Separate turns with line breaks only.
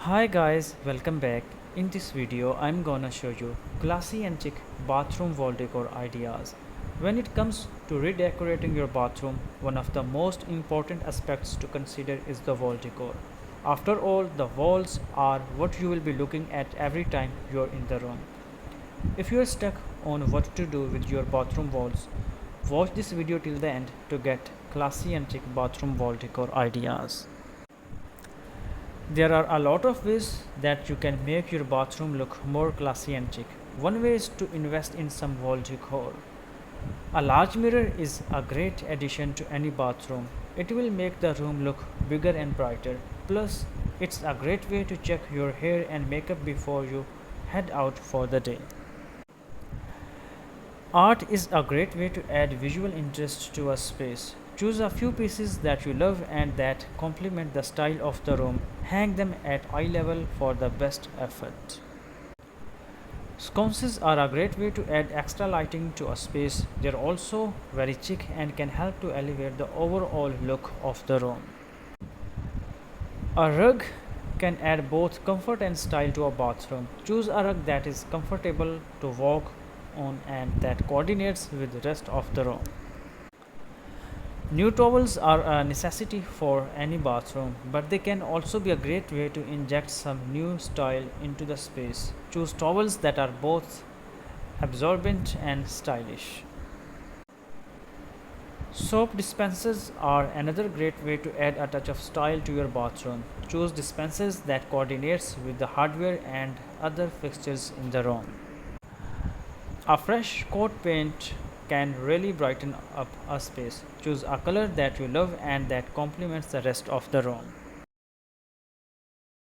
Hi guys, welcome back. In this video, I'm gonna show you classy and chic bathroom wall decor ideas. When it comes to redecorating your bathroom, one of the most important aspects to consider is the wall decor. After all, the walls are what you will be looking at every time you're in the room. If you're stuck on what to do with your bathroom walls, watch this video till the end to get classy and chic bathroom wall decor ideas. There are a lot of ways that you can make your bathroom look more classy and chic. One way is to invest in some wall decor. A large mirror is a great addition to any bathroom. It will make the room look bigger and brighter. Plus, it's a great way to check your hair and makeup before you head out for the day. Art is a great way to add visual interest to a space. Choose a few pieces that you love and that complement the style of the room. Hang them at eye level for the best effect. Sconces are a great way to add extra lighting to a space. They're also very chic and can help to elevate the overall look of the room. A rug can add both comfort and style to a bathroom. Choose a rug that is comfortable to walk on and that coordinates with the rest of the room. New towels are a necessity for any bathroom, but they can also be a great way to inject some new style into the space. Choose towels that are both absorbent and stylish. Soap dispensers are another great way to add a touch of style to your bathroom. Choose dispensers that coordinates with the hardware and other fixtures in the room. A fresh coat paint can really brighten up a space. Choose a color that you love and that complements the rest of the room.